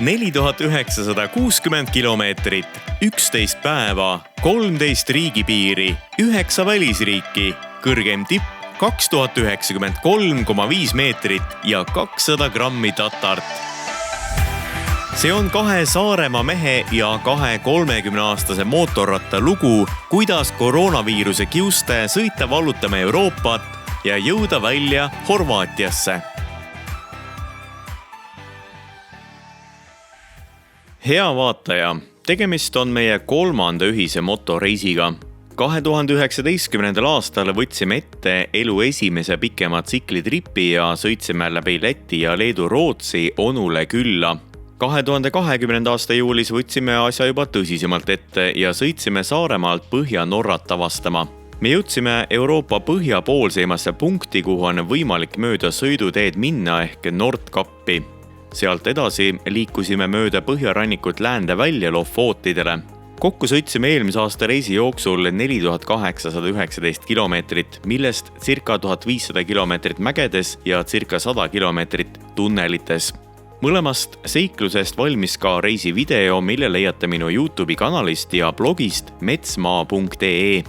4960 kilomeetrit, 11 päeva, 13 riigipiiri, 9 välisriiki, kõrgem tipp 2093,5 meetrit ja 200 grammi tatart. See on 2 Saaremaa mehe ja 2 30-aastase mootorratta lugu, kuidas koroonaviiruse kiuste sõita vallutama Euroopat ja jõuda välja Horvaatiasse. Hea vaataja, tegemist on meie 3. ühise motoreisiga. 2019. aastal võtsime ette elu esimese pikema tsiklitripi ja sõitsime läbi Läti ja Leedu Rootsi onule külla. 2020. aasta juulis võtsime asja juba tõsisemalt ette ja sõitsime Saaremaalt Põhja-Norrat avastama. Me jõudsime Euroopa põhjapoolseimasse punkti, kuhu on võimalik mööda sõiduteed minna ehk Nordkappi. Sealt edasi liikusime mööda põhjarannikut läände välja Lofootidele. Kokku sõitsime eelmise aasta reisi jooksul 4819 kilomeetrit, millest circa 1500 kilomeetrit mägedes ja circa 100 kilomeetrit tunnelites. Mõlemast seiklusest valmis ka reisi video, mille leiate minu YouTube'i kanalist ja blogist metsmaa.ee.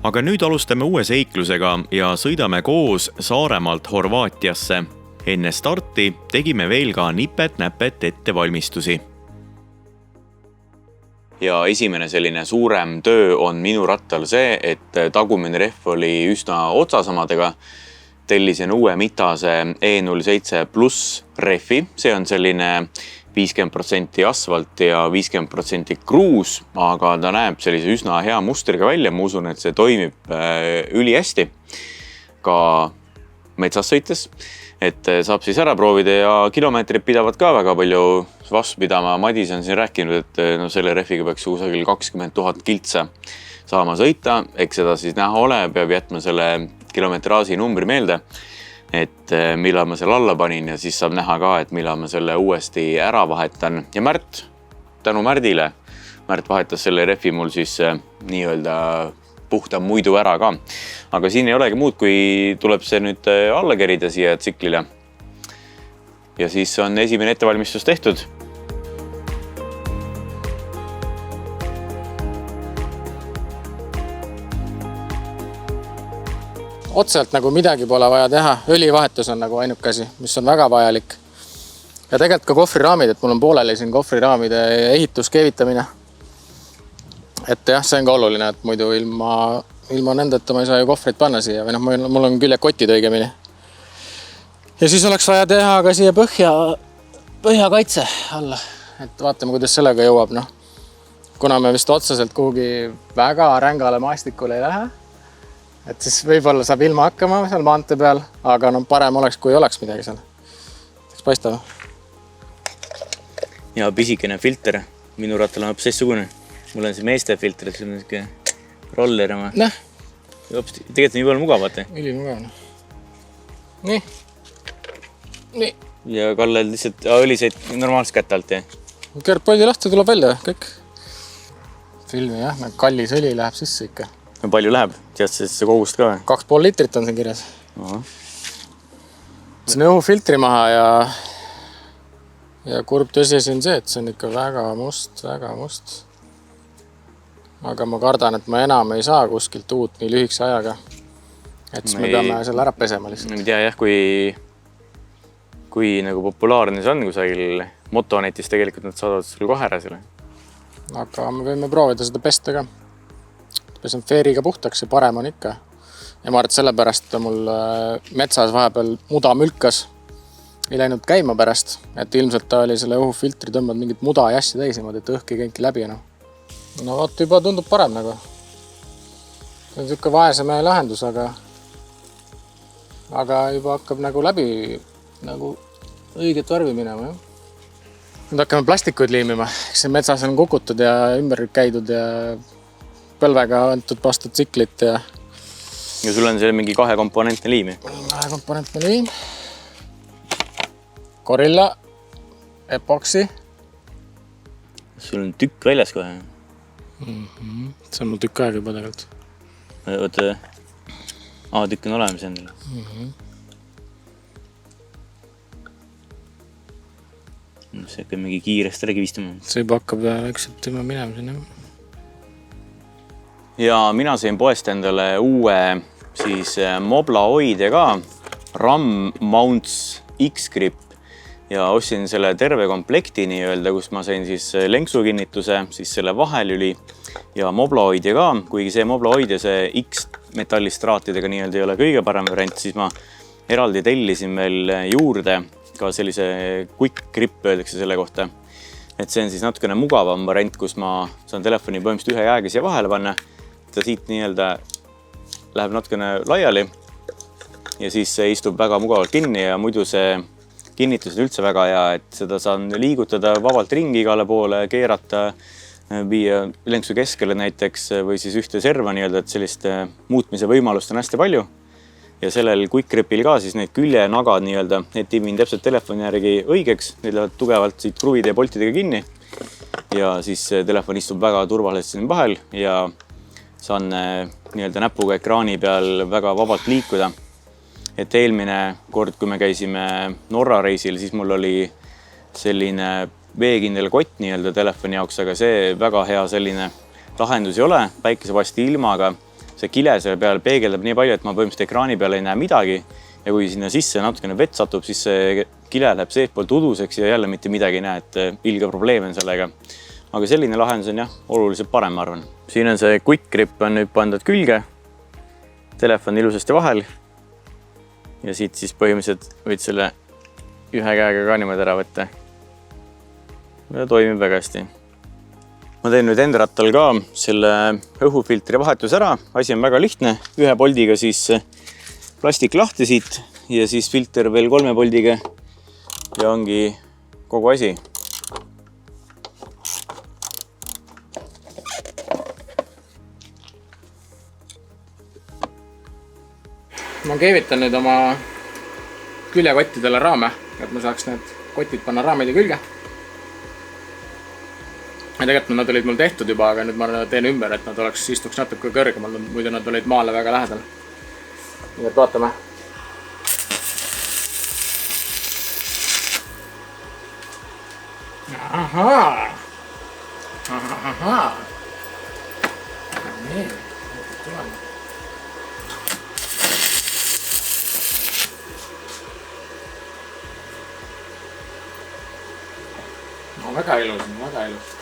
Aga nüüd alustame uue seiklusega ja sõidame koos Saaremaalt Horvaatiasse. Enne starti tegime veel ka nipet-näpet ettevalmistusi. Ja esimene selline suurem töö on minu rattal see, et tagumine rehv oli üsna otsasamadega. Tellisin uue Mitase E07 Plus rehvi. See on selline 50% asfalt ja 50% kruus, aga ta näeb sellise üsna hea mustriga välja. Ma usun, et see toimib ülihästi ka metsas sõites. Et saab siis ära proovida ja kilomeetrid pidavad ka väga palju vastu pidama. Madis on siin rääkinud, et selle rehviga peaks kusagil 20 000 kiltsa saama sõita. Eks seda siis näha ole, peab jätma selle kilometraaži numbri meelde, et millal ma selle alla panin ja siis saab näha ka, et millal ma selle uuesti ära vahetan. Ja Märt, tänu Märdile, Märt vahetas selle rehvi mul siis nii-öelda puhta muidu ära ka. Aga siin ei olegi muud, kui tuleb see nüüd alla kerida siia tsiklile. Ja siis on esimene ettevalmistus tehtud. Otseselt nagu midagi pole vaja teha. Õlivahetus on nagu ainuke asi, mis on väga vajalik. Ja tegelikult ka kohvriraamid, et mul on pooleli siin kohvriraamide ehitus, keevitamine. Et jah, see on ka oluline, et muidu ilma nendeta ma ei saa ju kohvreid panna siia. Või mul on küljekotid õigemini. Ja siis oleks vaja teha ka siia põhjakaitse alla. Et vaatame, kuidas sellega jõuab. Kuna me vist otseselt kuhugi väga rängale maastikule ei lähe, et siis võib-olla saab ilma hakkama seal maantee peal, aga parem oleks, kui oleks midagi seal. Eks paistab. Ja pisikene filter. Minu rattal on hoopis teistsugune. Mul on see meeste filter, et see on niisugune roller oma. Tegelikult on nii palju mugav, vaata. Ülimugav. Nii. Ja Kallel lihtsalt õliseid normaalselt kätte alt, jah? Keerab poldi lahti, tuleb välja, kõik. Filmi, jah, kallis õli läheb sisse ikka. No palju läheb? Tead see kogust ka või? 2,5 liitrit on siin kirjas. See on õhufiltri maha ja kurb tõsiasi on see, et see on ikka väga must. Aga ma kardan, et ma enam ei saa kuskilt uut nii lühikse ajaga. Et siis me peame selle ära pesema lihtsalt. Ma ei tea jah, kui nagu populaarne see on kusagil motonetis, tegelikult nad saadavad selle kohe ära selle. Aga me võime proovida seda pesta ka. Pesen feeriga puhtaks ja parem on ikka. Ja ma arvan, et sellepärast mul metsas vahepeal muda mülkas ei läinud käima pärast. Et ilmselt ta oli selle õhufiltri tõmbanud mingit muda ja asja täisimad, et õhk ei käinki läbi enam. No vaat juba tundub parem nagu. See on siuke vaese mehe lahendus, aga juba hakkab nagu läbi nagu õiget värvi minema. Jah. Nüüd hakkame plastikuid liimima. See metsas on kukutud ja ümber käidud ja põlvega antud vastu tsiklit. Ja sul on see mingi 2-komponentne liim? 2-komponentne liim. Gorilla, epoksi. Sul on tükk väljas kohe? See on mul tükk aega juba tegelikult. Oota, tükk on olemas endale. see hakkab mingi kiiresti ära kivistama. See juba hakkab väikselt tema minema sinna. Ja mina sain poest endale uue siis Mobla hoidja ka, RAM Mounts X-Grip ja ostsin selle terve komplekti nii-öelda, kus ma sain siis lenksukinnituse, siis selle vahelüli ja Mobla hoidja ka, kuigi see Mobla hoidja, see X-metallistraatidega nii-öelda ei ole kõige parem variant, siis ma eraldi tellisin veel juurde ka sellise quick grip öeldakse selle kohta. Et see on siis natukene mugavam variant, kus ma saan telefoni põhimõtteliselt ühe jääga siia vahele panna. Ta siit nii-öelda läheb natukene laiali ja siis see istub väga mugavalt kinni ja muidu see kinnitus on üldse väga hea, et seda saan liigutada vabalt ringi igale poole, keerata, viia lenksu keskele näiteks või siis ühte serva nii-öelda, et sellist muutmise võimalust on hästi palju. Ja sellel Quick Gripil ka siis need küljenagad nii-öelda, need timin täpselt telefoni järgi õigeks, need lähevad tugevalt siit kruvide ja poltidega kinni ja siis telefon istub väga turvaliselt siin vahel ja saan nii-öelda näpuga ekraani peal väga vabalt liikuda. Et eelmine kord, kui me käisime Norra reisil, siis mul oli selline veekindel kott nii-öelda telefoni jaoks, aga see väga hea selline lahendus ei ole, päikesevasti ilmaga. See kile selle peal peegeldab nii palju, et ma põhimõtteliselt ekraani peal ei näe midagi ja kui sinna sisse natukene vett satub, siis see kile läheb seestpoolt uduseks ja jälle mitte midagi ei näe, et ilge probleem on sellega. Aga selline lahendus on jah, oluliselt parem, ma arvan. Siin on see Quick Grip on nüüd pandud külge, telefon ilusasti vahel ja siit siis põhimõtteliselt võid selle ühe käega ka niimoodi ära võtta. Ja toimib väga hästi. Ma teen nüüd enda rattal ka selle õhufiltri vahetus ära. Asi on väga lihtne. Ühe poldiga siis plastik lahti siit ja siis filter veel 3 poldiga ja ongi kogu asi. Ma keevitan nüüd oma küljekottidele raame, et ma saaks need kotid panna raamide külge. Ja tegelikult nad olid mul tehtud juba, aga nüüd ma teen ümber, et nad istuks natuke kõrgemal, muidu nad olid maale väga lähedal. Nii et vaatame. Ahaa! Ahaa! Nii, tuleme. No väga ilus, väga ilus.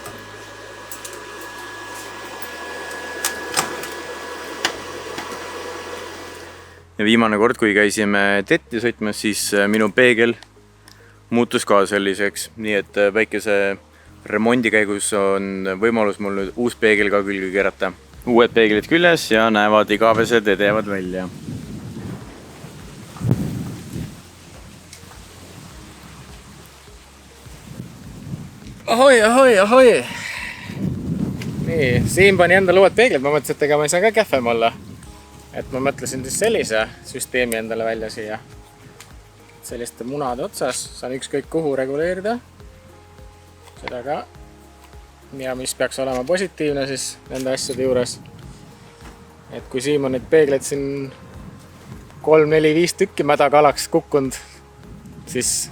Ja viimane kord, kui käisime tetti sõitmas, siis minu peegel muutus ka selliseks. Nii et väikese remondi käigus on võimalus mul nüüd uus peegel ka külge keerata. Uued peeglid küljes ja näevad igavesed edevad välja. Ahoi, ahoi, ahoi! Nii, Siim pani endale uued peeglid, ma mõtlesin, et ega ma ei saa ka kähvem olla. Et ma mõtlesin siis sellise süsteemi endale välja siia. Selliste munade otsas saan ükskõik kuhu reguleerida. Seda ka. Ja mis peaks olema positiivne siis nende asjade juures. Et kui Siim on neid peegleid siin 3, 4, 5 tükki mädakalaks kukkunud, siis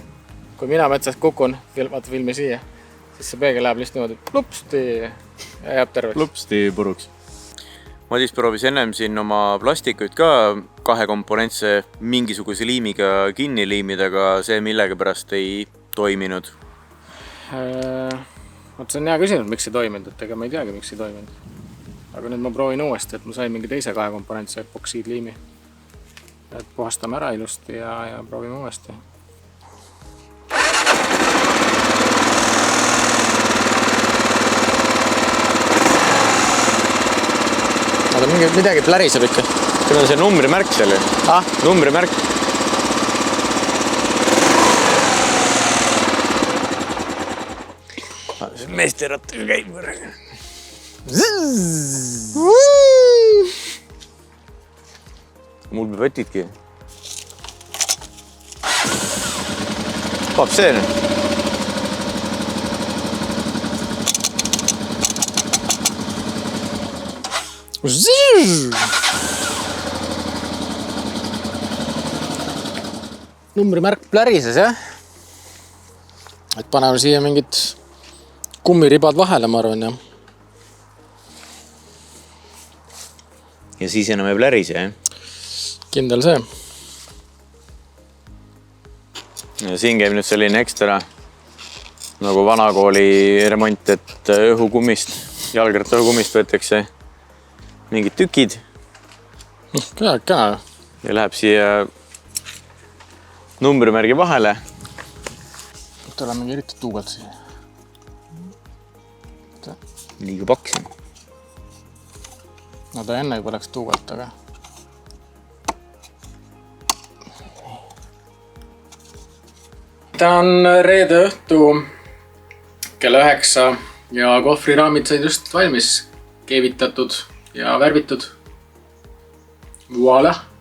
kui mina metsast kukun, vaata filmi siia, siis see peegel läheb lihtsalt niimoodi plupsti ja jääb terveks. Plupsti puruks. Madis proovis ennem siin oma plastikuid ka 2 komponentse mingisuguse liimiga kinni liimida, aga see millega pärast ei toiminud. See on hea küsimus, miks ei toiminud, et ega ma ei teagi, miks ei toiminud. Aga nüüd ma proovin uuesti, et ma sain mingi teise 2 komponentse epoksiidliimi. Et puhastame ära ilusti ja proovime uuesti. Aga midagi pläriseb ikka. Siin on see numbrimärk selle. Numbrimärk. Meesterattaga käib korraga. Mul peab võtidki. Paab see nüüd. Numbrimärk plärises, jah? et paneme siia mingid kummiribad vahele, ma arvan, jah. Ja siis enam ei plärise, jah? Kindel see. Ja siin käib nüüd selline ekstra nagu vanakooli remont, et õhukummist, jalgratta õhukummist võetakse mingid tükid. Kena. Ja läheb siia numbrimärgi vahele. Tule mingi eriti tuugalt siia. Liiga paks. No ta enne juba läks tuugalt, aga... Ta on reede õhtu kella 9 ja kohvriraamid said just valmis keevitatud ja värvitud. Voila!